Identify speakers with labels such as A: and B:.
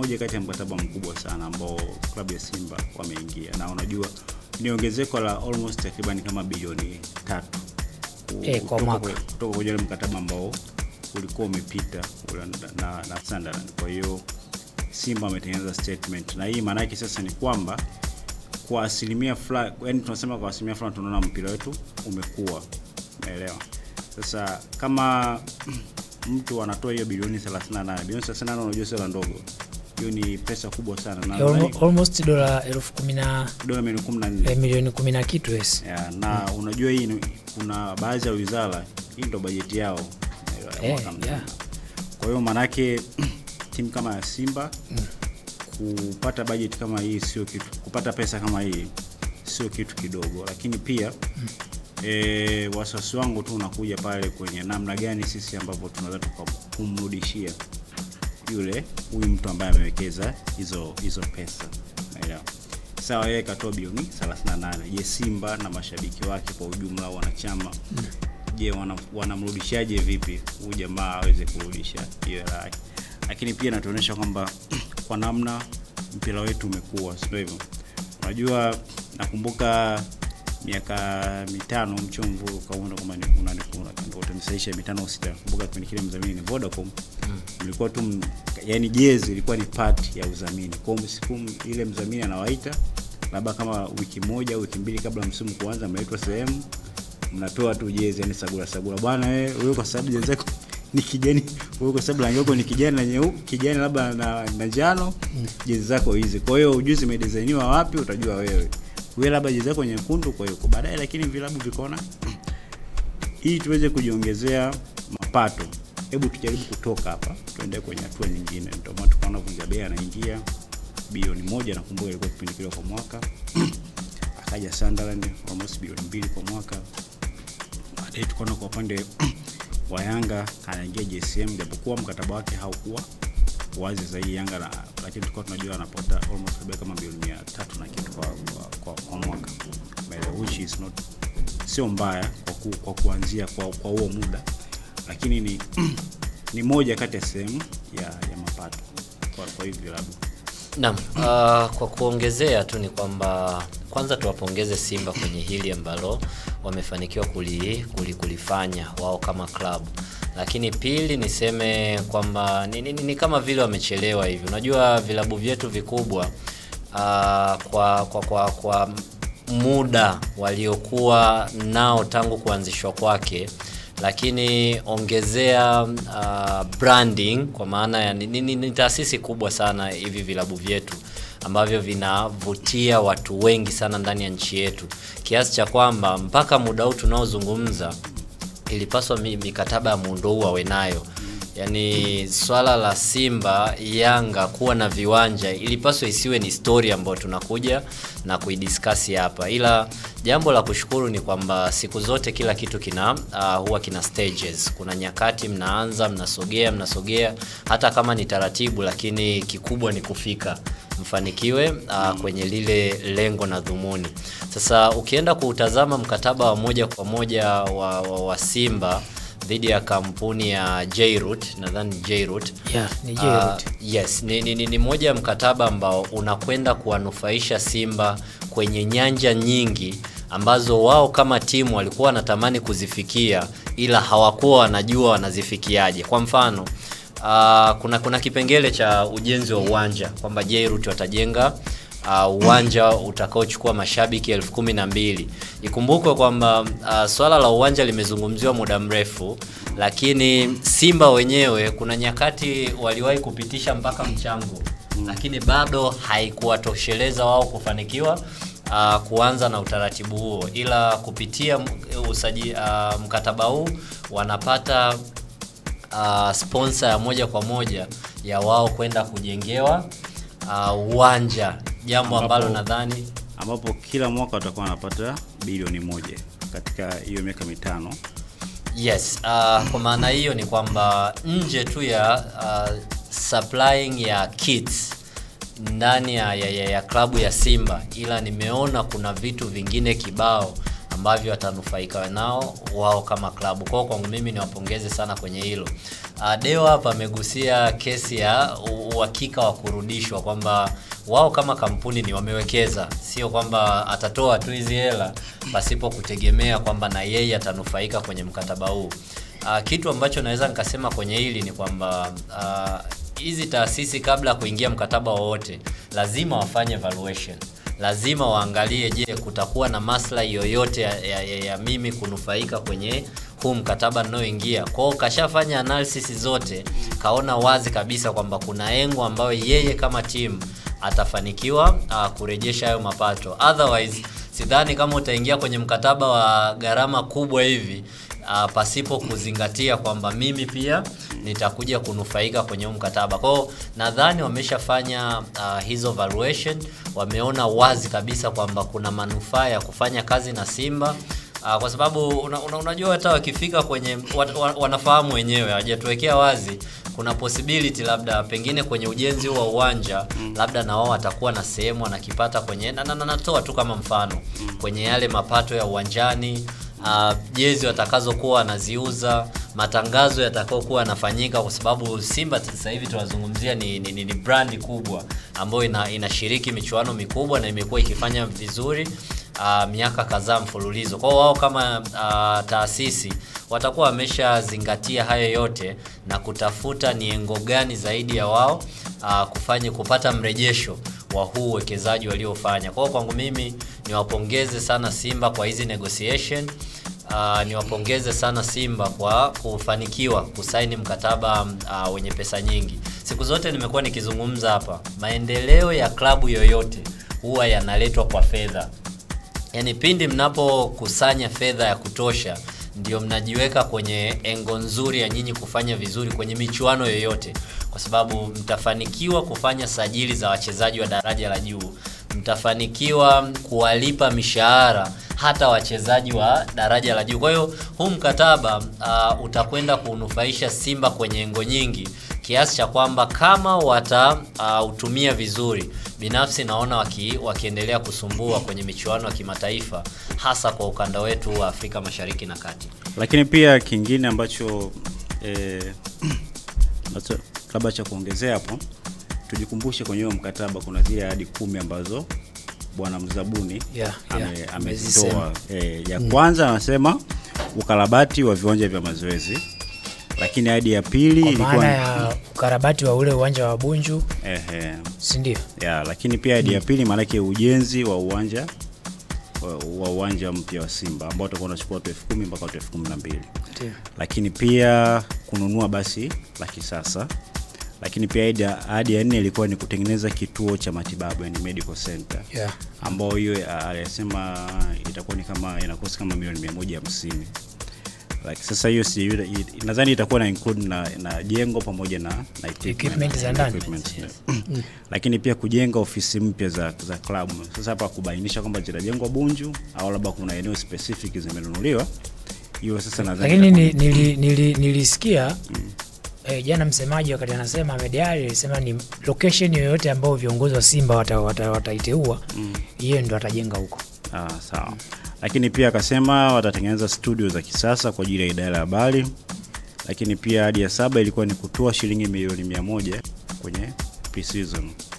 A: moja kati ya mkataba mkubwa sana ambao klabu ya Simba wameingia, na unajua ni ongezeko la almost takriban kama bilioni 3
B: kwa mwaka
A: kutoka kwenye mkataba ambao ulikuwa umepita na Sunderland. Kwa hiyo Simba wametengeneza statement, na hii maana yake sasa ni kwamba kwa asilimia fulani, yani tunasema kwa asilimia fulani tunaona mpira wetu umekuwa, umeelewa? Sasa kama mtu anatoa hiyo bilioni 38, unajua sio ndogo. Hiyo ni pesa kubwa sana, na
B: almost dola 14 milioni 10 kitu yes.
A: Na unajua hii kuna baadhi ya wizara hii ndo bajeti yao. Kwa hiyo maana yake timu kama ya Simba kupata bajeti kama hii sio kitu, kupata pesa kama hii sio kitu kidogo, lakini pia wasiwasi wangu tu unakuja pale kwenye namna gani sisi ambapo tunaweza kumrudishia huyu mtu ambaye amewekeza hizo pesa. Unaelewa? Sawa, yeye katoa bilioni 38. Je, Simba na mashabiki wake kwa ujumla, wanachama, je, wanamrudishaje vipi huyu jamaa aweze kurudisha hiyo hela? Lakini pia natuonyesha kwamba kwa namna mpira wetu umekuwa, sio hivyo? Unajua, nakumbuka miaka 5 mchomvu kaunda kama ndio tumsaisha 5 au 6. Nakumbuka kipindi kile mdhamini ni Vodacom. Ilikuwa tu yani jezi ilikuwa ni part ya udhamini. Kwa msimu ile mdhamini anawaita labda kama wiki moja au wiki mbili kabla msimu kuanza, mnaitwa sehemu, mnatoa tu jezi, yani sagura bwana, wewe kwa sababu jezi yako ni kijani, wewe kwa sababu rangi yako ni kijani na nyeupe, kijani labda na njano, jezi zako hizi. Kwa hiyo ujuzi umedesigniwa wapi utajua wewe labda jezi yako nyekundu. Kwa hiyo baadaye, lakini vilabu vikaona hii tuweze kujiongezea mapato, hebu tujaribu kutoka hapa tuende kwenye hatua nyingine. Ndio maana tukaona Vunja Bei anaingia bilioni 1, nakumbuka ilikuwa kipindi kile kwa mwaka. Akaja Sunderland almost bilioni 2 kwa mwaka. Baadaye tukaona kwa upande wa Yanga anaingia JSM, japokuwa mkataba wake haukuwa wazi zaidi Yanga, lakini tulikuwa tunajua anapata almost kama bilioni 300 na kitu kwa mwaka, which is not sio mbaya kwa kuanzia kwa huo muda, lakini ni moja kati ya sehemu ya mapato kwa hivi vilabu.
C: Naam, kwa kuongezea tu ni kwamba kwanza tuwapongeze Simba kwenye hili ambalo wamefanikiwa kulifanya wao kama klabu. Lakini pili niseme kwamba ni kama vile wamechelewa hivi. Unajua vilabu vyetu vikubwa kwa muda waliokuwa nao tangu kuanzishwa kwake, lakini ongezea branding, kwa maana ya ni taasisi kubwa sana hivi vilabu vyetu ambavyo vinavutia watu wengi sana ndani ya nchi yetu, kiasi cha kwamba mpaka muda huu tunaozungumza ilipaswa mikataba ya muundo huu awe nayo. Yani swala la Simba Yanga kuwa na viwanja ilipaswa isiwe ni story ambayo tunakuja na kuidiscuss hapa, ila jambo la kushukuru ni kwamba siku zote kila kitu huwa kina stages. Kuna nyakati mnaanza, mnasogea hata kama ni taratibu, lakini kikubwa ni kufika mfanikiwe kwenye lile lengo na dhumuni. Sasa ukienda kutazama mkataba wa moja kwa moja wa Simba dhidi ya kampuni ya J-Root, nadhani J-Root.
B: Ni J-Root.
C: Yes, ni moja ya mkataba ambao unakwenda kuwanufaisha Simba kwenye nyanja nyingi ambazo wao kama timu walikuwa wanatamani kuzifikia, ila hawakuwa wanajua wanazifikiaje. Kwa mfano, kuna kipengele cha ujenzi wa uwanja kwamba J-Root watajenga uwanja utakaochukua mashabiki 12,000. Ikumbukwe kwamba swala la uwanja limezungumziwa muda mrefu, lakini Simba wenyewe kuna nyakati waliwahi kupitisha mpaka mchango, lakini bado haikuwatosheleza wao kufanikiwa kuanza na utaratibu huo, ila kupitia mkataba huu wanapata sponsor ya moja kwa moja ya wao kwenda kujengewa uwanja, jambo ambalo nadhani
A: ambapo kila mwaka watakuwa wanapata bilioni 1 katika hiyo miaka 5.
C: Yes, kwa maana hiyo ni kwamba nje tu ya supplying ya kits ndani ya klabu ya Simba, ila nimeona kuna vitu vingine kibao ambavyo watanufaika nao wao kama klabu. Kwa kwangu mimi niwapongeze sana kwenye hilo. Deo hapa amegusia kesi ya uhakika wa kurudishwa, kwamba wao kama kampuni ni wamewekeza, sio kwamba atatoa tu hizi hela pasipo kutegemea kwamba na yeye atanufaika kwenye mkataba huu. Kitu ambacho naweza nikasema kwenye hili ni kwamba hizi taasisi kabla ya kuingia mkataba wowote lazima wafanye evaluation. Lazima waangalie, je, kutakuwa na maslahi yoyote ya mimi kunufaika kwenye huu mkataba ninaoingia. Kwa hiyo kashafanya analysis zote, kaona wazi kabisa kwamba kuna engo ambayo yeye kama team atafanikiwa kurejesha hayo mapato. Otherwise sidhani kama utaingia kwenye mkataba wa gharama kubwa hivi pasipo kuzingatia kwamba mimi pia nitakuja kunufaika kwenye mkataba. Kwa hiyo nadhani wameshafanya hizo valuation, wameona wazi kabisa kwamba kuna manufaa ya kufanya kazi na Simba. Kwa sababu unajua hata wakifika kwenye wanafahamu wenyewe, hawajatuwekea wazi, kuna possibility labda pengine kwenye ujenzi wa uwanja labda na wao watakuwa na sehemu wanakipata kwenye natoa tu kama mfano kwenye yale mapato ya uwanjani, jezi watakazokuwa wanaziuza, matangazo yatakayokuwa yanafanyika, kwa sababu Simba sasa hivi tunazungumzia ni brand kubwa ambayo inashiriki michuano mikubwa na imekuwa ikifanya vizuri miaka kadhaa mfululizo. Kwa wao kama taasisi watakuwa wameshazingatia hayo yote na kutafuta ni engo gani zaidi ya wao kupata mrejesho wa huu uwekezaji waliofanya. Kwa kwangu mimi niwapongeze sana Simba kwa hizi negotiation. Niwapongeze sana Simba kwa kufanikiwa kusaini mkataba wenye pesa nyingi. Siku zote nimekuwa nikizungumza hapa, maendeleo ya klabu yoyote huwa yanaletwa kwa fedha. Yaani pindi mnapokusanya fedha ya kutosha ndio mnajiweka kwenye engo nzuri ya nyinyi kufanya vizuri kwenye michuano yoyote, kwa sababu mtafanikiwa kufanya sajili za wachezaji wa daraja la juu, mtafanikiwa kuwalipa mishahara hata wachezaji wa daraja la juu. Kwa hiyo huu mkataba utakwenda kunufaisha Simba kwenye engo nyingi, kiasi cha kwamba kama watautumia vizuri, binafsi naona wakiendelea kusumbua kwenye michuano ya kimataifa, hasa kwa ukanda wetu wa Afrika Mashariki na Kati.
A: Lakini pia kingine ambacho labda cha kuongezea hapo, tujikumbushe kwenye mkataba kuna zile ahadi 10 ambazo Bwana Mzabuni amezitoa. Ya kwanza anasema ukarabati wa viwanja vya mazoezi. Lakini ahadi ya pili ilikuwa
B: maana ya ukarabati wa ule uwanja wa Bunju. Si ndio?
A: Lakini pia ahadi ya pili maana yake ujenzi wa uwanja mpya wa Simba ambao utakuwa unachukua 10,000 mpaka 12,000. Lakini pia kununua basi la kisasa. Lakini pia ahadi ya 4 ilikuwa ni kutengeneza kituo cha matibabu, yani medical center. Ambao hiyo alisema itakuwa ni kama inakosa kama milioni 150. Sasa hiyo nadhani itakuwa na include na jengo pamoja na
B: equipment za ndani.
A: Lakini pia kujenga ofisi mpya za club. Sasa hapa kubainisha kwamba zitajengwa Bunju au labda kuna eneo specific zimenunuliwa. Hiyo sasa nadhani.
B: Lakini nilisikia jana msemaji wakati anasema Ahmed Ally alisema ni location yoyote ambayo viongozi wa Simba wataiteua, hiyo ndio atajenga huko.
A: Sawa. Lakini pia akasema watatengeneza studio za kisasa kwa ajili ya idara ya habari. Lakini pia ahadi ya 7 ilikuwa ni kutoa shilingi milioni 100 kwenye pre-season.